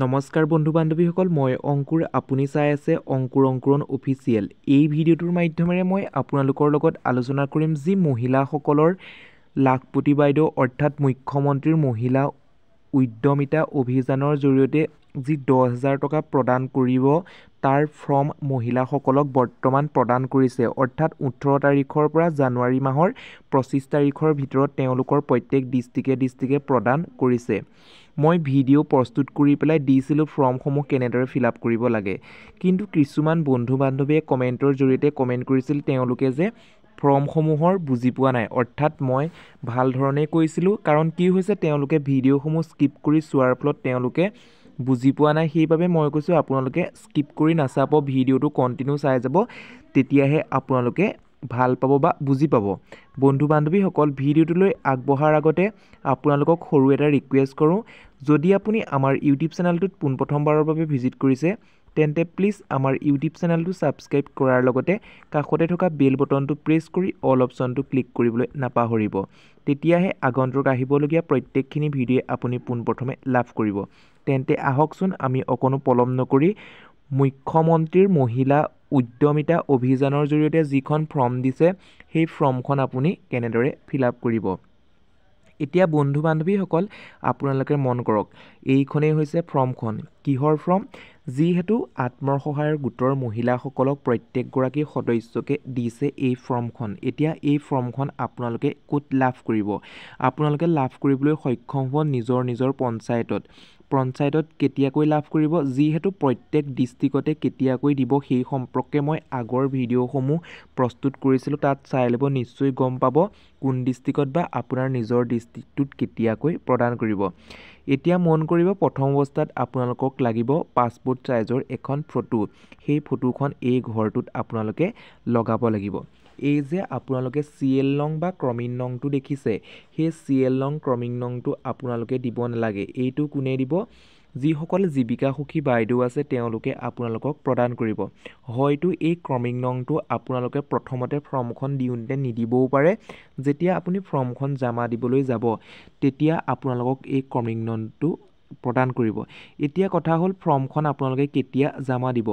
নমস্কাৰ বন্ধু বান্ধৱীসকল, মই অংকুৰ। আপুনি চাই আছে অংকুৰ অংকুৰণ অফিচিয়েল। এই ভিডিঅ'টোৰ মাধ্যমেৰে মই আপোনালোকৰ লগত আলোচনা কৰিম যি মহিলাসকলৰ লাখপতি বাইদেউ অৰ্থাৎ মুখ্যমন্ত্ৰীৰ মহিলা উদ্যমিতা অভিযানৰ জৰিয়তে যি 10,000 টকা প্ৰদান কৰিব তাৰ ফৰ্ম মহিলাসকলক বৰ্তমান প্ৰদান কৰিছে। অৰ্থাৎ 18 তাৰিখৰ পৰা জানুৱাৰী মাহৰ 25 তাৰিখৰ ভিতৰত তেওঁলোকৰ প্ৰত্যেক ডিষ্ট্ৰিক্টে প্ৰদান কৰিছে। মই ভিডিঅ' প্ৰস্তুত কৰি পেলাই দিছিলোঁ ফৰ্মসমূহ কেনেদৰে ফিল আপ কৰিব লাগে, কিন্তু কিছুমান বন্ধু বান্ধৱীয়ে কমেণ্টৰ জৰিয়তে কমেণ্ট কৰিছিল তেওঁলোকে যে ফৰ্মসমূহৰ বুজি পোৱা নাই। অৰ্থাৎ মই ভাল ধৰণে কৈছিলোঁ, কাৰণ কি হৈছে তেওঁলোকে ভিডিঅ'সমূহ স্কিপ কৰি চোৱাৰ ফলত তেওঁলোকে বুজি পোৱা নাই। সেইবাবে মই কৈছোঁ আপোনালোকে স্কিপ কৰি নাচাব, ভিডিঅ'টো কণ্টিনিউ চাই যাব, তেতিয়াহে আপোনালোকে ভাল পাব বা বুজি পাব। বন্ধু বান্ধৱীসকল, ভিডিঅ'টোলৈ আগবঢ়াৰ আগতে আপোনালোকক সৰু এটা ৰিকুৱেষ্ট কৰোঁ, যদি আপুনি আমাৰ ইউটিউব চেনেলটোত পোনপ্ৰথমবাৰৰ বাবে ভিজিট কৰিছে তেন্তে প্লিজ আমাৰ ইউটিউব চেনেলটো ছাবস্ক্ৰাইব কৰাৰ লগতে কাষতে থকা বেল বটনটো প্ৰেছ কৰি অল অপশ্যনটো ক্লিক কৰিবলৈ নাপাহৰিব। তেতিয়াহে আগন্তুক আহিবলগীয়া প্ৰত্যেকখিনি ভিডিঅ'ই আপুনি পোনপ্ৰথমে লাভ কৰিব। তেন্তে আহকচোন আমি অকণো পলম নকৰি মুখ্যমন্ত্ৰীৰ মহিলা উদ্যমিতা অভিযানৰ জৰিয়তে যিখন ফৰ্ম দিছে সেই ফৰ্মখন আপুনি কেনেদৰে ফিল আপ কৰিব। এতিয়া বন্ধু বান্ধৱীসকল আপোনালোকে মন কৰক, এইখনেই হৈছে ফৰ্মখন। কিহৰ ফৰ্ম? যিহেতু আত্মসহায়ক গোটৰ মহিলাসকলক প্ৰত্যেকগৰাকী সদস্যকে দিছে এই ফৰ্মখন। এতিয়া এই ফৰ্মখন আপোনালোকে ক'ত লাভ কৰিব? আপোনালোকে লাভ কৰিবলৈ সক্ষম হ'ব নিজৰ পঞ্চায়তত কেতিয়াকৈ লাভ কৰিব? যিহেতু প্ৰত্যেক ডিষ্ট্ৰিক্টতে কেতিয়াকৈ দিব সেই সম্পৰ্কে মই আগৰ ভিডিঅ'সমূহ প্ৰস্তুত কৰিছিলোঁ, তাত চাই ল'ব, নিশ্চয় গম পাব কোন ডিষ্ট্ৰিক্টত বা আপোনাৰ নিজৰ ডিষ্ট্ৰিক্টটোত কেতিয়াকৈ প্ৰদান কৰিব। এতিয়া মন কৰিব, প্ৰথম অৱস্থাত আপোনালোকক লাগিব পাছপোৰ্ট চাইজৰ এখন ফটো। সেই ফটোখন এই ঘৰটোত আপোনালোকে লগাব লাগিব। এই যে আপোনালোকে CL নং বা ক্ৰমিক নংটো দেখিছে, সেই CL নং ক্ৰমিক নংটো আপোনালোকে দিব নালাগে। এইটো কোনে দিব? যিসকল জীৱিকা সখী বাইদেউ আছে তেওঁলোকে আপোনালোকক প্ৰদান কৰিব। হয়তো এই ক্ৰমিক নংটো আপোনালোকে প্ৰথমতে ফৰ্মখন দিওঁতে নিদিবও পাৰে। যেতিয়া আপুনি ফৰ্মখন জমা দিবলৈ যাব তেতিয়া আপোনালোকক এই ক্ৰমিক নংটো প্ৰদান কৰিব। এতিয়া কথা হ'ল, ফৰ্মখন আপোনালোকে কেতিয়া জমা দিব?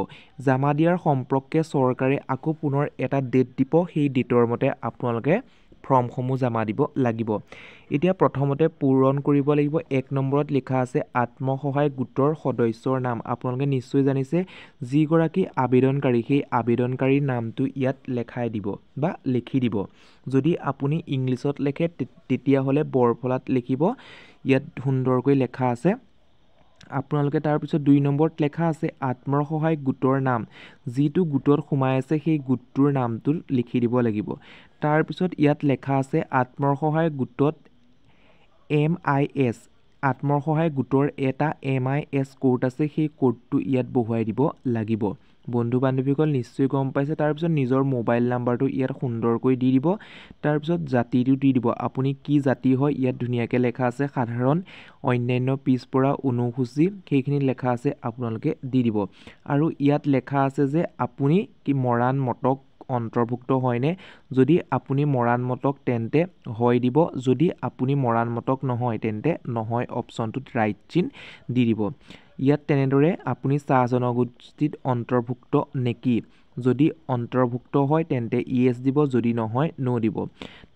জমা দিয়াৰ সম্পৰ্কে চৰকাৰে আকৌ পুনৰ এটা ডেট দিব, সেই ডেটৰ মতে আপোনালোকে ফৰ্মসমূহ জমা দিব লাগিব। এতিয়া প্ৰথমতে পূৰণ কৰিব লাগিব। 1 নম্বৰত লিখা আছে আত্মসহায়ক গোটৰ সদস্যৰ নাম। আপোনালোকে নিশ্চয় জানিছে যিগৰাকী আবেদনকাৰী সেই আবেদনকাৰীৰ নামটো ইয়াত লেখাই দিব বা লিখি দিব। যদি আপুনি ইংলিছত লেখে তেতিয়াহ'লে বৰফলাত লিখিব, ইয়াত সুন্দৰকৈ লেখা আছে। আপোনালোকে তাৰপিছত 2 নম্বৰত লেখা আছে আত্মসহায়ক গোটৰ নাম। যিটো গোটত সোমাই আছে সেই গোটটোৰ নামটো লিখি দিব লাগিব। তাৰপিছত ইয়াত লেখা আছে আত্মসহায়ক গোটত MIS, আত্মসহায়ক গোটৰ এটা MIS কোড আছে, সেই কোডটো ইয়াত বহুৱাই দিব লাগিব। বন্ধু বান্ধৱীসকল নিশ্চয় গম পাইছে। তাৰপিছত নিজৰ মোবাইল নাম্বাৰটো ইয়াত সুন্দৰকৈ দি দিব। তাৰপিছত জাতিটো দি দিব, আপুনি কি জাতি হয় ইয়াত ধুনীয়াকৈ লেখা আছে, সাধাৰণ, অন্যান্য, পিছপৰা, অনুসূচী, সেইখিনি লেখা আছে আপোনালোকে দি দিব। আৰু ইয়াত লেখা আছে যে আপুনি কি মৰাণ মটক অন্তৰ্ভুক্ত হয়নে? যদি আপুনি মৰাণ মটক তেন্তে হয় দিব, যদি আপুনি মৰাণ মটক নহয় তেন্তে নহয় অপশ্যনটোত ৰাইট চিন দি দিব। ইয়াত তেনেদৰে আপুনি চাহ জনগোষ্ঠীত অন্তৰ্ভুক্ত নেকি? যদি অন্তৰ্ভুক্ত হয় তেন্তে ইয়েছ দিব, যদি নহয় ন' দিব।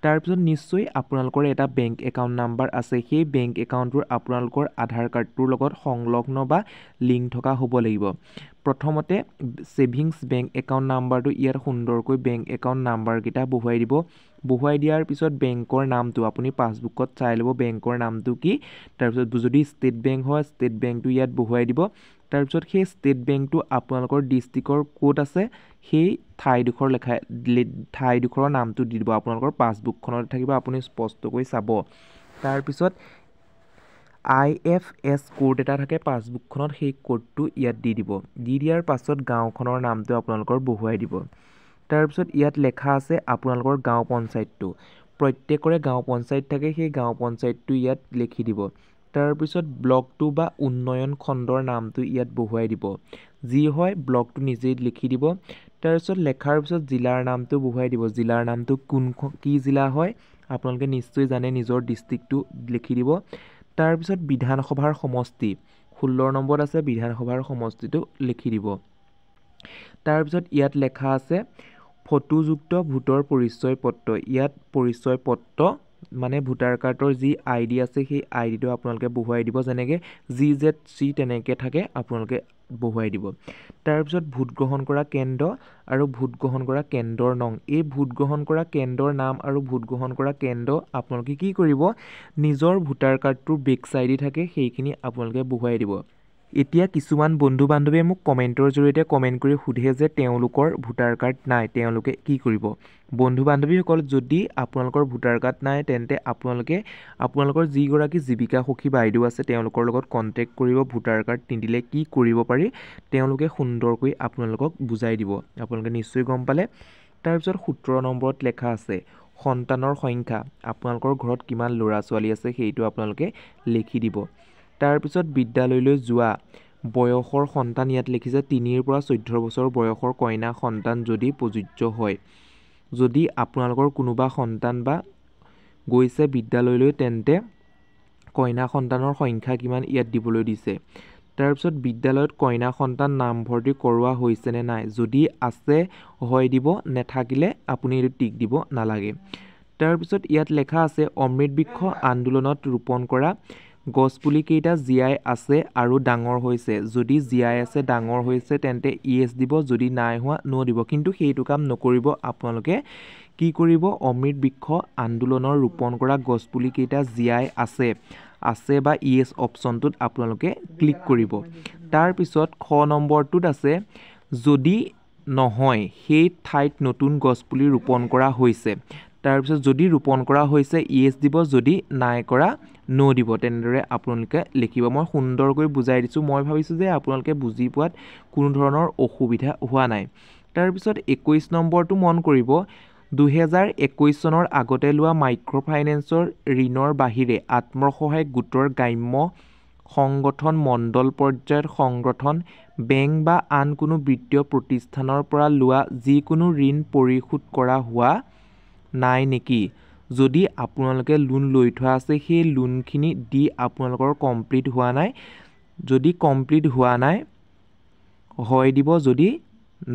তাৰপিছত নিশ্চয় আপোনালোকৰ এটা বেংক একাউণ্ট নাম্বাৰ আছে, সেই বেংক একাউণ্টটোৰ আপোনালোকৰ আধাৰ কাৰ্ডটোৰ লগত সংলগ্ন বা লিংক থকা হ'ব লাগিব। প্ৰথমতে ছেভিংছ বেংক একাউণ্ট নাম্বাৰটো ইয়াত সুন্দৰকৈ বেংক একাউণ্ট নাম্বাৰকেইটা বহুৱাই দিব। বহুৱাই দিয়াৰ পিছত বেংকৰ নামটো আপুনি পাছবুকত চাই ল'ব বেংকৰ নামটো কি। তাৰপিছত যদি ষ্টেট বেংক হয় ষ্টেট বেংকটো ইয়াত বহুৱাই দিব। তাৰপিছত সেই ষ্টেট বেংকটো আপোনালোকৰ ডিষ্ট্ৰিক্টৰ ক'ত আছে সেই ঠাইডোখৰৰ নামটো দি দিব। আপোনালোকৰ পাছবুকখনত থাকিব, আপুনি স্পষ্টকৈ চাব। তাৰপিছত IFS কোড এটা থাকে পাছবুকখনত, সেই কোডটো ইয়াত দি দিব। দি দিয়াৰ পাছত গাঁওখনৰ নামটো আপোনালোকৰ বহুৱাই দিব। তাৰপিছত ইয়াত লেখা আছে আপোনালোকৰ গাঁও পঞ্চায়তটো। প্ৰত্যেকৰে গাঁও পঞ্চায়ত থাকে, সেই গাঁও পঞ্চায়তটো ইয়াত লিখি দিব। তাৰপিছত ব্লকটো বা উন্নয়ন খণ্ডৰ নামটো ইয়াত বহুৱাই দিব। যি হয় ব্লকটো নিজেই লিখি দিব। তাৰপিছত লেখাৰ পিছত জিলাৰ নামটো বহুৱাই দিব। জিলাৰ নামটো কি জিলা হয় আপোনালোকে নিশ্চয় জানে, নিজৰ ডিষ্ট্ৰিক্টটো লিখি দিব। তাৰপিছত বিধানসভাৰ সমষ্টি, 16 নম্বৰত আছে বিধানসভাৰ সমষ্টিটো লিখি দিব তাৰপিছত ইয়াত লেখা আছে ফটোযুক্ত ভোটৰ পৰিচয় পত্ৰ ইয়াত পৰিচয় পত্ৰ মানে ভোটাৰ কাৰ্ডৰ যি আইডি আছে সেই আইডিটো আপোনালোকে বহুৱাই দিব যেনেকৈ GZC তেনেকৈ থাকে আপোনালোকে বহুৱাই দিব তাৰপিছত ভোট গ্ৰহণ কৰা কেন্দ্ৰ আৰু ভোট গ্ৰহণ কৰা কেন্দ্ৰৰ নং এই ভোট গ্ৰহণ কৰা কেন্দ্ৰৰ নাম আৰু ভোট গ্ৰহণ কৰা কেন্দ্ৰ আপোনালোকে কি কৰিব নিজৰ ভোটাৰ কাৰ্ডটোৰ বেক চাইডে থাকে সেইখিনি আপোনালোকে বহুৱাই দিব এতিয়া কিছুমান বন্ধু বান্ধৱীয়ে মোক কমেণ্টৰ জৰিয়তে কমেণ্ট কৰি সোধে যে তেওঁলোকৰ ভোটাৰ কাৰ্ড নাই তেওঁলোকে কি কৰিব বন্ধু বান্ধৱীসকল যদি আপোনালোকৰ ভোটাৰ কাৰ্ড নাই তেন্তে আপোনালোকে আপোনালোকৰ যিগৰাকী জীৱিকা সখী বাইদেউ আছে তেওঁলোকৰ লগত কণ্টেক্ট কৰিব ভোটাৰ কাৰ্ড নিদিলে কি কৰিব পাৰি তেওঁলোকে সুন্দৰকৈ আপোনালোকক বুজাই দিব আপোনালোকে নিশ্চয় গম পালে তাৰপিছত 17 নম্বৰত লেখা আছে সন্তানৰ সংখ্যা আপোনালোকৰ ঘৰত কিমান ল'ৰা ছোৱালী আছে সেইটো আপোনালোকে লিখি দিব তাৰপিছত বিদ্যালয়লৈ যোৱা বয়সৰ সন্তান ইয়াত লিখিছে 3 পৰা 14 বছৰ বয়সৰ কইনা সন্তান যদি প্ৰযোজ্য হয় যদি আপোনালোকৰ কোনোবা সন্তান বা গৈছে বিদ্যালয়লৈ তেন্তে কইনা সন্তানৰ সংখ্যা কিমান ইয়াত দিবলৈ দিছে তাৰপিছত বিদ্যালয়ত কইনা সন্তান নামভৰ্তি কৰোৱা হৈছে নে নাই যদি আছে হয় দিব নেথাকিলে আপুনি এইটো টিক দিব নালাগে তাৰপিছত ইয়াত লেখা আছে অমৃত বৃক্ষ আন্দোলনত ৰোপণ কৰা গছপুলি কেইটা জীয়াই আছে আৰু ডাঙৰ হৈছে যদি জীয়াই আছে ডাঙৰ হৈছে তেন্তে ইয়েছ দিব যদি নাই হোৱা নো দিব কিন্তু সেইটো কাম নকৰিব আপোনালোকে কি কৰিব অমৃত বৃক্ষ আন্দোলনৰ ৰোপণ কৰা গছপুলি কেইটা জীয়াই আছে বা ইয়েছ অপশ্যনটোত আপোনালোকে ক্লিক কৰিব তাৰপিছত খ নম্বৰটোত আছে যদি নহয় সেই ঠাইত নতুন গছপুলি ৰোপণ কৰা হৈছে তাৰপিছত যদি ৰোপণ কৰা হৈছে ইয়েছ দিব যদি নাই কৰা নো দিব তেনেদৰে আপোনালোকে লিখিব মই সুন্দৰকৈ বুজাই দিছোঁ মই ভাবিছোঁ যে আপোনালোকে বুজি পোৱাত কোনো ধৰণৰ অসুবিধা হোৱা নাই তাৰপিছত 21 নম্বৰটো মন কৰিব 2021 চনৰ আগতে লোৱা মাইক্ৰ' ফাইনেন্সৰ ঋণৰ বাহিৰে আত্মসহায়ক গোটৰ গ্ৰাম্য সংগঠন মণ্ডল পৰ্যায়ত সংগঠন বেংক বা আন কোনো বিত্তীয় প্ৰতিষ্ঠানৰ পৰা লোৱা যিকোনো ঋণ পৰিশোধ কৰা হোৱা নাই নেকি যদি আপোনালোকে লোন লৈ থোৱা আছে সেই লোনখিনি দি আপোনালোকৰ কমপ্লিট হোৱা নাই যদি কমপ্লিট হোৱা নাই হয় দিব যদি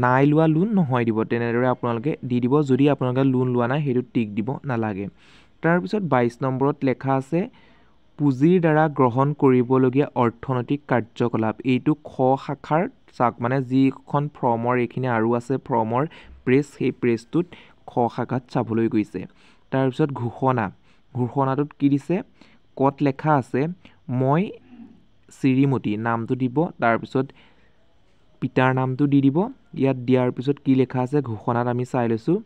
নাই লোৱা লোন নহয় দিব তেনেদৰে আপোনালোকে দি দিব যদি আপোনালোকে লোন লোৱা নাই সেইটো টিক দিব নালাগে তাৰপিছত 22 নম্বৰত লেখা আছে পুঁজিৰ দ্বাৰা গ্ৰহণ কৰিবলগীয়া অৰ্থনৈতিক কাৰ্যকলাপ এইটো খ শাখাৰ চাক মানে যিখন ফৰ্মৰ এইখিনি আৰু আছে ফৰ্মৰ প্ৰেছ সেই প্ৰেছটোত খ শাখাত চাবলৈ গৈছে তাৰপিছত ঘোষণাটোত কি দিছে কত লেখা আছে মই শ্ৰীমতী নামটো দিব তাৰপিছত পিতাৰ নামটো দি দিব ইয়াত দিয়াৰ পিছত কি লেখা আছে ঘোষণাত আমি চাই লৈছোঁ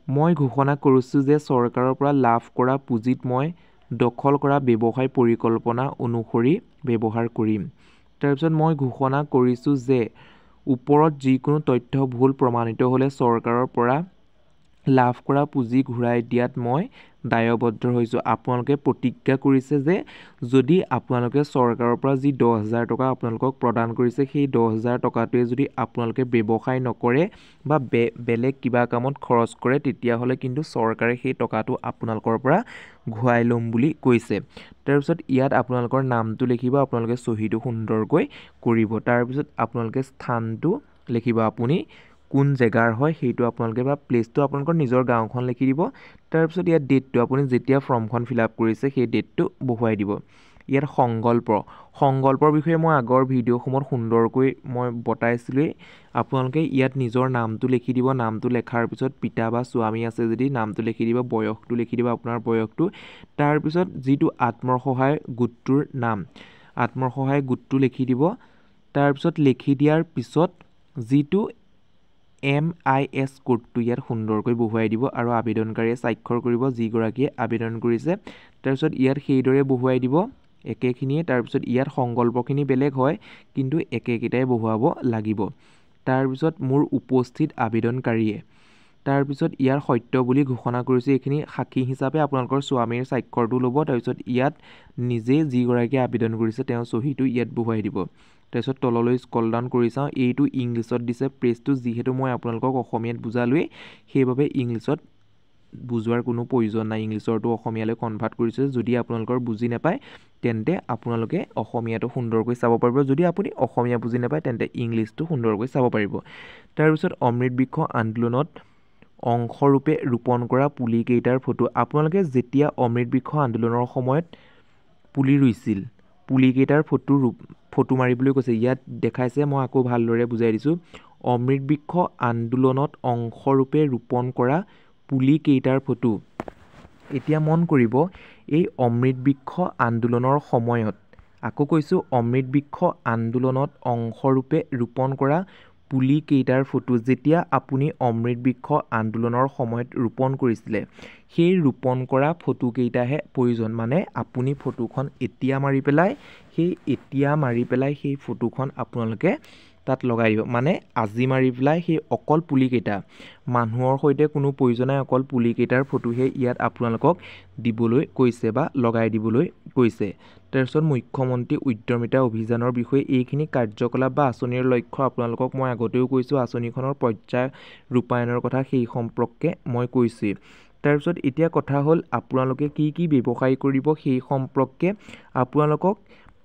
মই ঘোষণা কৰিছোঁ যে চৰকাৰৰ পৰা লাভ কৰা পুঁজিত মই দখল কৰা ব্যৱসায় পৰিকল্পনা অনুসৰি ব্যৱহাৰ কৰিম তাৰপিছত মই ঘোষণা কৰিছোঁ যে ওপৰত যিকোনো তথ্য ভুল প্ৰমাণিত হ'লে চৰকাৰৰ পৰা লাভ কৰা পুঁজি ঘূৰাই দিয়াত মই দায়বদ্ধ হৈছোঁ আপোনালোকে প্ৰতিজ্ঞা কৰিছে যে যদি আপোনালোকে চৰকাৰৰ পৰা যি 10,000 টকা আপোনালোকক প্ৰদান কৰিছে সেই 10,000 টকাটোৱে যদি আপোনালোকে ব্যৱসায় নকৰে বা বেলেগ কিবা কামত খৰচ কৰে তেতিয়াহ'লে কিন্তু চৰকাৰে সেই টকাটো আপোনালোকৰ পৰা ঘূৰাই ল'ম বুলি কৈছে তাৰপিছত ইয়াত আপোনালোকৰ নামটো লিখিব আপোনালোকে চহীটো সুন্দৰকৈ কৰিব তাৰপিছত আপোনালোকে স্থানটো লিখিব আপুনি কোন জেগাৰ হয় সেইটো আপোনালোকে বা প্লেচটো আপোনালোকৰ নিজৰ গাঁওখন লিখি দিব তাৰপিছত ইয়াত ডেটটো আপুনি যেতিয়া ফৰ্মখন ফিল আপ কৰিছে সেই ডেটটো বহুৱাই দিব ইয়াত সংকল্পৰ বিষয়ে মই আগৰ ভিডিঅ'সমূহত সুন্দৰকৈ মই বতাইছিলোঁৱেই আপোনালোকে ইয়াত নিজৰ নামটো লিখি দিব নামটো লেখাৰ পিছত পিতা বা স্বামী আছে যদি নামটো লিখি দিব বয়সটো লিখি দিব আপোনাৰ বয়সটো তাৰপিছত যিটো আত্মসহায়ক গোটটোৰ নাম আত্মসহায়ক গোটটো লিখি দিব তাৰপিছত লিখি দিয়াৰ পিছত যিটো MIS কোডটো ইয়াত সুন্দৰকৈ বহুৱাই দিব আৰু আবেদনকাৰীয়ে স্বাক্ষৰ কৰিব যিগৰাকীয়ে আবেদন কৰিছে তাৰপিছত ইয়াত সেইদৰে বহুৱাই দিব একেখিনিয়ে তাৰপিছত ইয়াত সংকল্পখিনি বেলেগ হয় কিন্তু একেকেইটাই বহুৱাব লাগিব তাৰপিছত মোৰ উপস্থিত আবেদনকাৰীয়ে তাৰপিছত ইয়াৰ সত্য বুলি ঘোষণা কৰিছে এইখিনি সাক্ষী হিচাপে আপোনালোকৰ স্বামীৰ স্বাক্ষৰটো ল'ব তাৰপিছত ইয়াত নিজে যিগৰাকীয়ে আবেদন কৰিছে তেওঁ চহীটো ইয়াত বহুৱাই দিব তাৰপিছত তললৈ স্ক্ৰল ডাউন কৰি চাওঁ এইটো ইংলিছত দিছে প্ৰেছটো যিহেতু মই আপোনালোকক অসমীয়াত বুজালোৱেই সেইবাবে ইংলিছত বুজোৱাৰ কোনো প্ৰয়োজন নাই ইংলিছৰটো অসমীয়ালৈ কনভাৰ্ট কৰিছে যদি আপোনালোকৰ বুজি নাপায় তেন্তে আপোনালোকে অসমীয়াটো সুন্দৰকৈ চাব পাৰিব যদি আপুনি অসমীয়া বুজি নাপায় তেন্তে ইংলিছটো সুন্দৰকৈ চাব পাৰিব তাৰপিছত অমৃত বৃক্ষ আন্দোলনত অংশৰূপে ৰোপণ কৰা পুলিকেইটাৰ ফটো আপোনালোকে যেতিয়া অমৃত বৃক্ষ আন্দোলনৰ সময়ত পুলি ৰুইছিল পুলিকেইটাৰ ফটো মাৰিবলৈ কৈছে ইয়াত দেখাইছে মই আকৌ ভালদৰে বুজাই দিছোঁ অমৃত বৃক্ষ আন্দোলনত অংশৰূপে ৰোপণ কৰা পুলিকেইটাৰ ফটো এতিয়া মন কৰিব এই অমৃত বৃক্ষ আন্দোলনৰ সময়ত আকৌ কৈছোঁ অমৃত বৃক্ষ আন্দোলনত অংশৰূপে ৰোপণ কৰা পুলিকেইটাৰ ফটো যেতিয়া আপুনি অমৃত বৃক্ষ আন্দোলনৰ সময়ত ৰোপণ কৰিছিলে সেই ৰোপণ কৰা ফটোকেইটাহে প্ৰয়োজন মানে আপুনি ফটোখন এতিয়া মাৰি পেলাই সেই ফটোখন আপোনালোকে তাত লগাই দিব মানে আজি মাৰি পেলাই সেই অকল পুলিকেইটা মানুহৰ সৈতে কোনো প্ৰয়োজন নাই অকল পুলিকেইটাৰ ফটোহে ইয়াত আপোনালোকক দিবলৈ কৈছে বা লগাই দিবলৈ কৈছে তাৰপিছত মুখ্যমন্ত্ৰী উদ্যমিতা অভিযানৰ বিষয়ে এইখিনি কাৰ্যকলাপ বা আঁচনিৰ লক্ষ্য আপোনালোকক মই আগতেও কৈছোঁ আঁচনিখনৰ পৰ্যায় ৰূপায়ণৰ কথা সেই সম্পৰ্কে মই কৈছোঁ তাৰপিছত এতিয়া কথা হ'ল আপোনালোকে কি ব্যৱসায় কৰিব সেই সম্পৰ্কে আপোনালোকক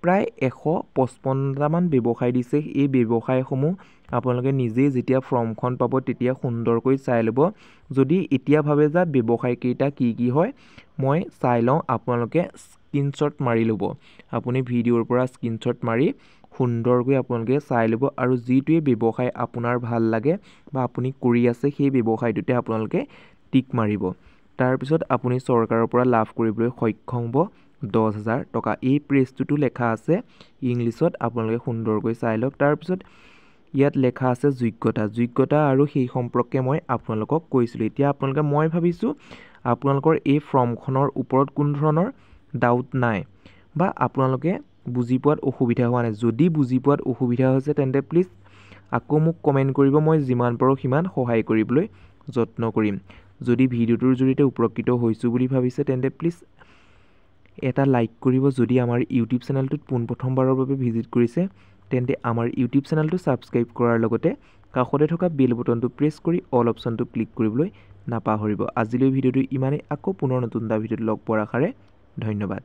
প্ৰায় 155টামান ব্যৱসায় দিছে এই ব্যৱসায়সমূহ আপোনালোকে নিজেই যেতিয়া ফৰ্মখন পাব তেতিয়া সুন্দৰকৈ চাই ল'ব যদি এতিয়া ভাবে যে ব্যৱসায়কেইটা কি হয় মই চাই লওঁ আপোনালোকে স্ক্ৰীনশ্বট মাৰি ল'ব আপুনি ভিডিঅ'ৰ পৰা স্ক্ৰীনশ্বট মাৰি সুন্দৰকৈ আপোনালোকে চাই ল'ব আৰু যিটোৱে ব্যৱসায় আপোনাৰ ভাল লাগে বা আপুনি কৰি আছে সেই ব্যৱসায়টোতে আপোনালোকে টিক মাৰিব তাৰপিছত আপুনি চৰকাৰৰ পৰা লাভ কৰিবলৈ সক্ষম হ'ব 10,000 টকা এই প্ৰেছটোতো লেখা আছে ইংলিছত আপোনালোকে সুন্দৰকৈ চাই লওক তাৰপিছত ইয়াত লেখা আছে যোগ্যতা আৰু সেই সম্পৰ্কে মই আপোনালোকক কৈছিলোঁ এতিয়া আপোনালোকে মই ভাবিছোঁ আপোনালোকৰ এই ফৰ্মখনৰ ওপৰত কোনো ধৰণৰ ডাউট নাই বা আপোনালোকে বুজি পোৱাত অসুবিধা হোৱা নাই যদি বুজি পোৱাত অসুবিধা হৈছে তেন্তে প্লিজ আকৌ মোক কমেণ্ট কৰিব মই যিমান পাৰোঁ সিমান সহায় কৰিবলৈ যত্ন কৰিম যদি ভিডিঅ'টোৰ জৰিয়তে উপকৃত হৈছোঁ বুলি ভাবিছে তেন্তে প্লিজ এটা লাইক কৰিব যদি আমাৰ ইউটিউব চেনেলটোত পোনপ্ৰথমবাৰৰ বাবে ভিজিট কৰিছে তেন্তে আমাৰ ইউটিউব চেনেলটো ছাবস্ক্ৰাইব কৰাৰ লগতে কাষতে থকা বেল বটনটো প্ৰেছ কৰি অল অপশ্যনটো ক্লিক কৰিবলৈ নাপাহৰিব আজিলৈ ভিডিঅ'টো ইমানেই আকৌ পুনৰ নতুন এটা ভিডিঅ'ত লগ পোৱাৰ আশাৰে ধন্যবাদ